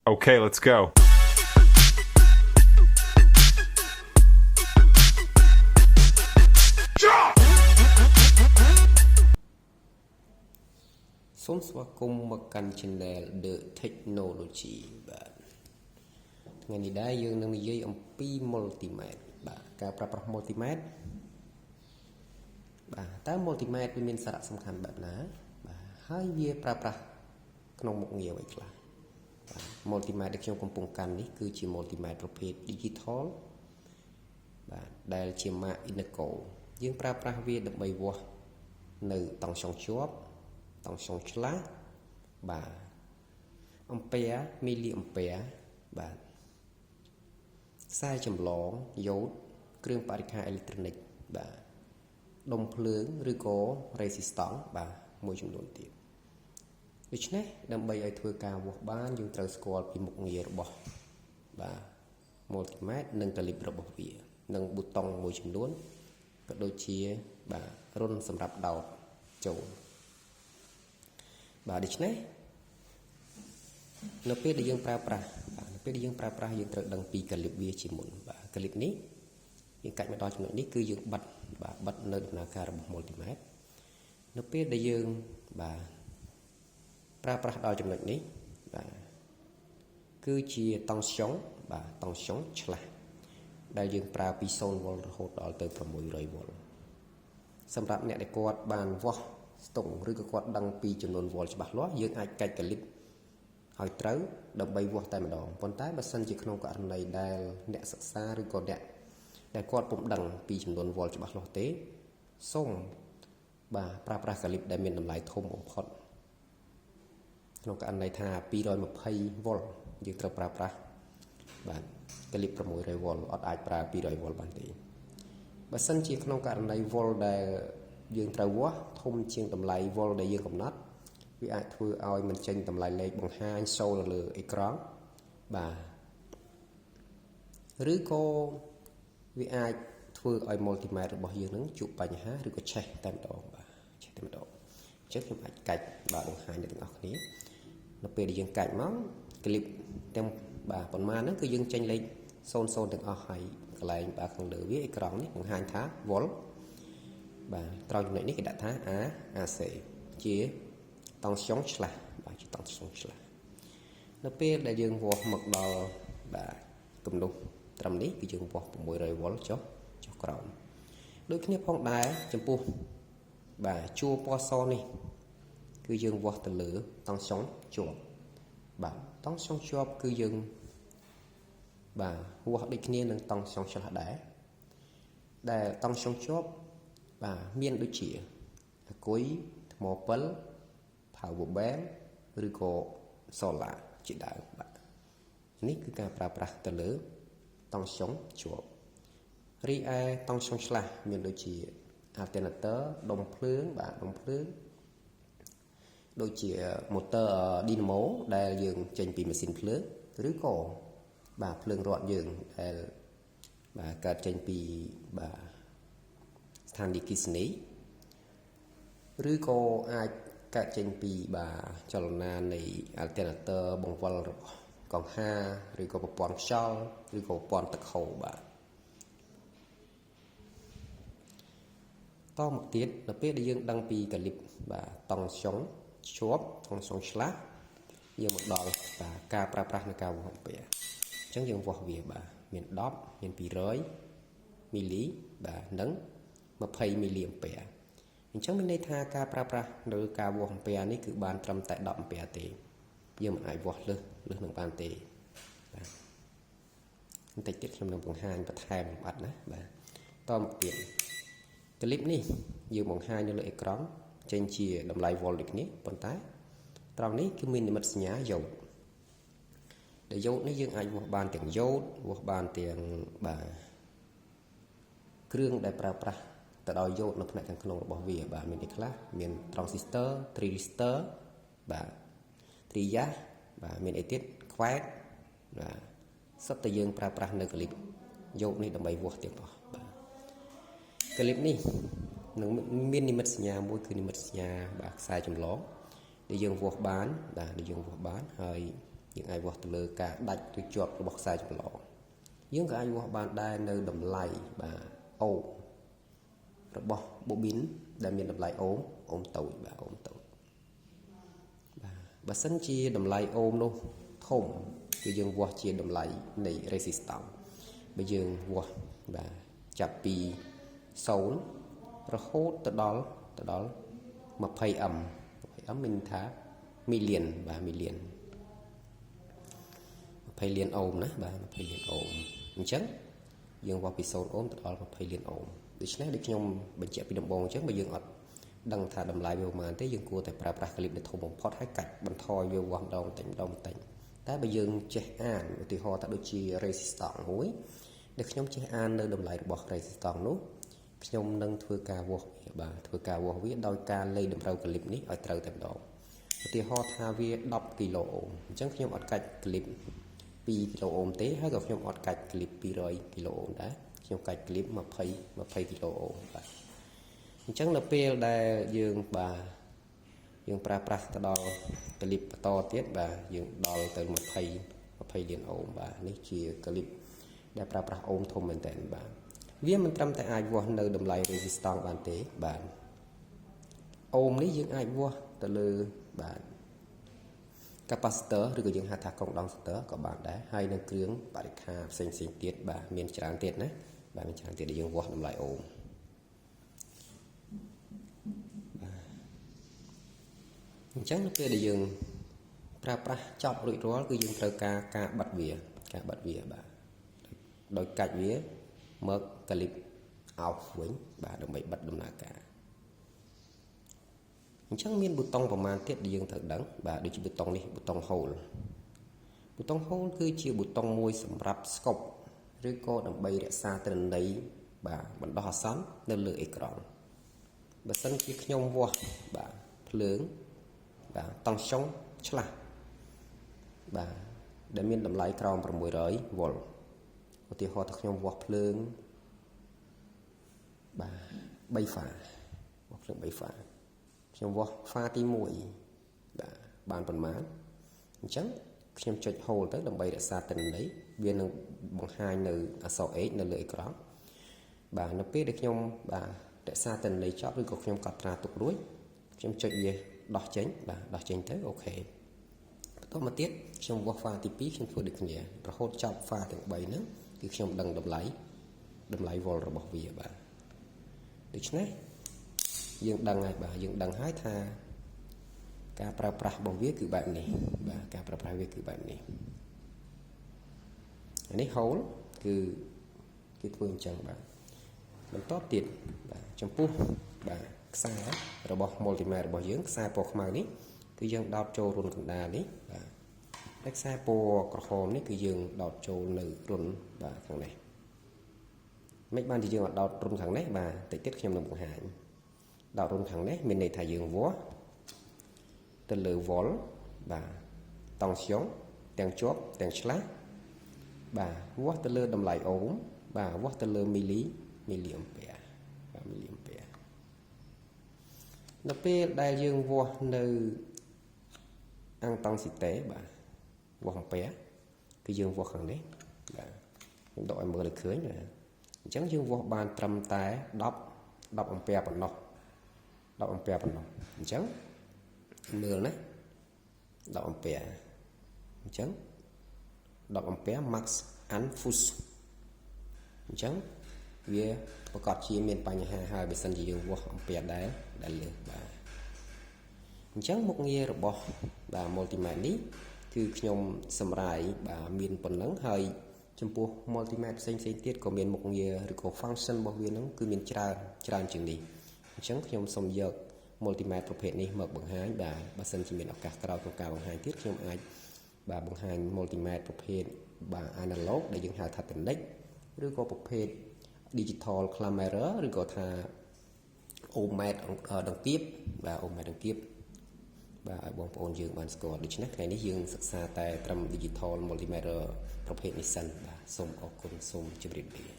Okay, let's go. Sống xóa cùng một căn channel The Technology bạn ngày này đây dương đang dây ông pi multimet bạn cả prap multimet bạn tới multimet với mình sẽ sắm khăn bạn ná bạn hai vía prap trong một nhiều vậy là multimet được trong công pung căn ní cứ chỉ multimetประเภท digital បាទដែលជាម៉ាក Inaco យើងប្រើប្រាស់វាដើម្បីវាស់នៅតង់ឆ្លងជាប់តង់ឆ្លងឆ្លាស់បាទអំពែមីលីអំពែបាទខ្សែចម្លងយ៉ូតគ្រឿងបរិក្ខារអេឡិចត្រូនិកបាទដុំភ្លើងឬក៏ resistance បាទមួយចំនួនទៀតដូច្នេះដើម្បីឲ្យធ្វើការវាស់បានយើងត្រូវស្គាល់ពីមុខងាររបស់បាទ multimet និងកាលីបរបស់វានិងប៊ូតុងមួយចំនួនក៏ដូចជាបាទរុនសម្រាប់ដោតចូលបាទដូច្នេះនៅពេលដែលយើងប្រើប្រាស់បាទនៅពេលដែលយើងប្រើប្រាស់យើងត្រូវដឹងពីកាលីបវាជាមុនបាទកាលីបនេះយើងកាច់មកដល់ចំណុចនេះគឺយើងបិទបាទបិទនៅដំណើរការរបស់ multimet នៅពេលដែលយើងបាទប្រើប្រាស់ដល់ចំណុចនេះបាទគឺជាតង់ស្យុងបាទតង់ស្យុងឆ្លាស់ដែលយើងប្រើពី0វ៉ុលរហូតដល់ទៅ600វ៉ុលសម្រាប់អ្នកដែលគាត់បានវាស់ស្ទង់ឬក៏គាត់ដឹងពីចំនួនវ៉ុលច្បាស់លាស់យើងអាចកាច់កាលីបឲ្យត្រូវដើម្បីវាស់តែម្ដងប៉ុន្តែបើសិនជាក្នុងករណីដែលអ្នកសិក្សាឬក៏អ្នកដែលគាត់ពុំដឹងពីចំនួនវ៉ុលច្បាស់លាស់ទេសូមបាទប្រើប្រាស់កាលីបដែលមានតម្លៃធំបំផុតក្នុងករណីថា220វ៉ុលយើងត្រូវប្រើប្រាស់បាទកាលីប600វ៉ុលអត់អាចប្រើ200វ៉ុលបានទេបើសិនជាក្នុងករណីវ៉ុលដែលយើងត្រូវវាស់ធំជាងតម្លៃវ៉ុលដែលយើងកំណត់វាអាចធ្វើឲ្យមិនចេញតម្លៃលេខបង្ហាញចូលនៅលើអេក្រង់បាទឬក៏វាអាចធ្វើឲ្យ multimet របស់យើងនឹងជួបបញ្ហាឬក៏ឆេះតែម្ដងបាទឆេះតែម្ដងអញ្ចឹងខ្ញុំអាចកាច់បាទបង្ហាញដល់ទាំងអស់គ្នានៅពេលដែលយើងកាច់មកក្លីបទាំងបាទប៉ុន្មានហ្នឹងគឺយើងចេញលេខ00ទាំងអស់ហើយកន្លែងបាទខាងលើវាអេក្រង់នេះបង្ហាញថាវ៉ុលបាទត្រង់ចំណុចនេះគេដាក់ថា AC ជាតង់ស្យុងឆ្លាស់បាទជាតង់ស្យុងឆ្លាស់នៅពេលដែលយើងវាស់មកដល់បាទគំនុះត្រឹមនេះគឺយើងវាស់600វ៉ុលចុះក្រោមដូចគ្នាផងដែរចំពោះបាទជួរពណ៌សនេះគឺយើងវាស់ទៅលើតង់ស្យុងជាប់បាទតង់ស្យុងជាប់គឺយើងបាទវាស់ដូចគ្នានឹងតង់ស្យុងឆ្លាស់ដែរដែលតង់ស្យុងជាប់បាទមានដូចជាអាគុយថ្មពិល power bank ឬក៏ solar ជាដើមបាទនេះគឺការប្រើប្រាស់ទៅលើតង់ស្យុងជាប់រីឯតង់ស្យុងឆ្លាស់មានដូចជា alternator ដុំភ្លើងបាទដុំភ្លើងដូចជា motor dynamo ដែលយើងចេញពីម៉ាស៊ីនភ្លើងឬក៏បាទភ្លើងរត់យើងដែលបាទកើតចេញពីបាទស្ថានីយ៍គិសនីឬក៏អាចកើតចេញពីបាទចលនានៃ alternator បង្វិលរបស់កង្ហារឬក៏ប្រព័ន្ធខ្យល់ឬក៏ប្រព័ន្ធទឹកហូរបាទតមកទៀតនៅពេលដែលយើងដឹងពីកាលីបបាទតង់ស្យុងជាប់តង់ស្យុងឆ្លាស់យើងមកដល់បាទការប្រើប្រាស់នៃការវាស់អំពែអញ្ចឹងយើងវាស់វាបាទមាន10មាន200មីលីបាទនិង20មីលីអំពែអញ្ចឹងមានន័យថាការប្រើប្រាស់នៅការវាស់អំពែនេះគឺបានត្រឹមតែ10អំពែទេយើងមិនអាចវាស់លើសនឹងបានទេបាទបន្តិចទៀតខ្ញុំនឹងបង្ហាញបន្ថែមលម្អិតណាបាទតមកទៀតក្លីបនេះយើងបង្ហាញនៅលើអេក្រង់ចេញជាតម្លៃវ៉ុលដូចគ្នាប៉ុន្តែត្រង់នេះគឺមាននិមិត្តសញ្ញាយ៉ូតដែលយ៉ូតនេះយើងអាចវាស់បានទាំងយ៉ូតវាស់បានទាំងបាទគ្រឿងដែលប្រើប្រាស់ទៅដោយយ៉ូតនៅផ្នែកខាងក្នុងរបស់វាបាទមានអីខ្លះមាន transistor thyristor បាទtrias បាទមានអីទៀតខ្វែកបាទសុទ្ធតែយើងប្រើប្រាស់នៅក្លីបយ៉ូតនេះដើម្បីវាស់ទាំងអស់បាទក្លីបនេះនឹងមាននិមិត្តសញ្ញាមួយគឺនិមិត្តសញ្ញាបាទខ្សែចម្លងដែលយើងវាស់បានបាទដែលយើងវាស់បានហើយ យើងអាចវាស់ទៅលើការដាច់ឬជាប់របស់ខ្សែចម្លងយើងក៏អាចវាស់បានដែរនៅតម្លៃបាទអូមរបស់ bobin ដែលមានតម្លៃអូមតូចបាទអូមតូចបាទបើសិនជាតម្លៃអូមនោះធំគឺយើងវាស់ជាតម្លៃនៃ resistance បើយើងវាស់បាទចាប់ពី0រហូតទៅដល់20m មានថា million បាទ million 20 លានអូមណាបាទ20លានអូមអញ្ចឹងយើងវាស់ពី0អូមទៅដល់20លានអូមដូច្នេះដូចខ្ញុំបញ្ជាក់ពីដំបូងអញ្ចឹងបើយើងអត់ដឹងថាតម្លៃវាប្រមាណទេយើងគួរតែប្រើប្រាស់ clip ដែលធំបំផុតហើយកាច់បន្ថយវាវាស់ម្ដងបន្តិចតែបើយើងចេះអានឧទាហរណ៍ថាដូចជា resistance មួយដែលខ្ញុំចេះអាននៅតម្លៃរបស់ resistance នោះខ្ញុំនឹងធ្វើការវាស់វាបាទធ្វើការវាស់វាដោយការលេខតម្រូវ clip នេះឲ្យត្រូវតែម្ដងឧទាហរណ៍ថាវា10គីឡូអូមអញ្ចឹងខ្ញុំអត់កាច់ clip 2គីឡូអូមទេហើយក៏ខ្ញុំអត់កាច់ clip 200គីឡូអូមដែរខ្ញុំកាច់ clip 20គីឡូអូមបាទអញ្ចឹងនៅពេលដែលយើងបាទយើងប្រើប្រាស់ទៅដល់ clip បន្តទៀតបាទយើងដល់ទៅ20លានអូមបាទនេះជា clip ដែលប្រើប្រាស់អូមធំមែនតើបាទវាមិនត្រឹមតែអាចវាស់នៅតម្លៃ resistance បានទេបាទអូមនេះយើងអាចវាស់ទៅលើបាទ capacitor ឬក៏យើងហៅថាកងដង capacitor ក៏បានដែរហើយនៅគ្រឿងបរិក្ខារផ្សេងទៀតបាទមានច្រើនទៀតណាបាទមានច្រើនទៀតដែលយើងវាស់តម្លៃអូមបាទអញ្ចឹងនៅពេលដែលយើងប្រើប្រាស់ចប់រួចរាល់គឺយើងត្រូវការបិទវាបាទដោយកាច់វាមក clip off វិញបាទដើម្បីបិទដំណើរការអញ្ចឹងមានប៊ូតុងប្រមាណទៀតដែលយើងត្រូវដឹងបាទដូចជាប៊ូតុងនេះប៊ូតុង hold គឺជាប៊ូតុងមួយសម្រាប់ស្កប់ឬក៏ដើម្បីរក្សាទិន្នន័យបាទបណ្ដោះអាសន្ននៅលើអេក្រង់បើសិនជាខ្ញុំវាស់បាទភ្លើងបាទតង់សុងឆ្លាស់បាទដែលមានតម្លៃក្រោម600វ៉ុលឧទាហរណ៍ថាខ្ញុំវាស់ភ្លើងបាទ3ហ្វាវាស់ភ្លើង3ហ្វាខ្ញុំវាស់ហ្វាទី1បាទបានប៉ុន្មានអញ្ចឹងខ្ញុំចុច hold ទៅដើម្បីរក្សាទិន្នន័យវានឹងបង្ហាញនៅអក្សរ H នៅលើអេក្រង់បាទនៅពេលដែលខ្ញុំបាទរក្សាទិន្នន័យចប់ឬក៏ខ្ញុំកត់ត្រាទុករួចខ្ញុំចុចវាដោះចេញបាទដោះចេញទៅអូខេបន្តមកទៀតខ្ញុំវាស់ហ្វាទី2ខ្ញុំធ្វើដូចគ្នារហូតចប់ហ្វាទាំង3ហ្នឹងគឺខ្ញុំដឹងតម្លៃ volt របស់វាបាទដូច្នេះយើងដឹងហើយបាទយើងដឹងហើយថាការប្រើប្រាស់របស់វាគឺបែបនេះបាទការប្រើប្រាស់វាគឺបែបនេះអានេះ hole គឺគេធ្វើអញ្ចឹងបាទបន្តទៀតបាទចំពោះបាទខ្សែរបស់ multimeter របស់យើងខ្សែពណ៌ខ្មៅនេះគឺយើងដោតចូលរុនកណ្ដាលនេះបាទហើយខ្សែពណ៌ក្រហមនេះគឺយើងដោតចូលនៅរុនបាទខាងនេះមិនបានជាយើងអត់ដោតរុនខាងនេះបាទតិចទៀតខ្ញុំនឹងបង្ហាញដោតរុនខាងនេះមានន័យថាយើងវាស់ទៅលើ volt បាទតង់ស្យុងទាំងជាប់ទាំងឆ្លាស់បាទវាស់ទៅលើតម្លៃអូមបាទវាស់ទៅលើមីលីអាំពែបាទមីលីអាំពែនៅពេលដែលយើងវាស់នៅអាំងតង់ស៊ីតេបាទវាស់អាំពែគឺយើងវាស់ខាងនេះបាទខ្ញុំដកឲ្យមើលឲ្យឃើញបាទអញ្ចឹងយើងវាស់បានត្រឹមតែ10អាំពែប៉ុណ្ណោះ10អាំពែប៉ុណ្ណោះអញ្ចឹងមើលណា10អាំពែអញ្ចឹង10អាំពែ max and fus អញ្ចឹងវាប្រកាសជាមានបញ្ហាហើយបើសិនជាយើងវាស់អាំពែដែលលើសបាទអញ្ចឹងមុខងាររបស់បាទ multimeter នេះគឺខ្ញុំសម្រាយបាទមានប៉ុណ្ណឹងហើយចំពោះ multimeter ផ្សេងទៀតក៏មានមុខងារឬក៏ function របស់វានឹងគឺមានច្រើនជាងនេះអញ្ចឹងខ្ញុំសូមយក multimeter ប្រភេទនេះមកបង្ហាញបាទបើសិនជាមានឱកាសក្រោយក្នុងការបង្ហាញទៀតខ្ញុំអាចបាទបង្ហាញ multimeter ប្រភេទបាទ analog ដែលយើងហៅថា Tonic ឬក៏ប្រភេទ digital camera ឬក៏ថា ohmmeter ដង្កៀបបាទ ohmmeter ដង្កៀបបាទឲ្យបងប្អូនយើងបានស្គាល់ដូច្នេះថ្ងៃនេះយើងសិក្សាតែត្រឹម digital multimeter ប្រភេទនេះសិនបាទសូមអរគុណសូមជម្រាបលា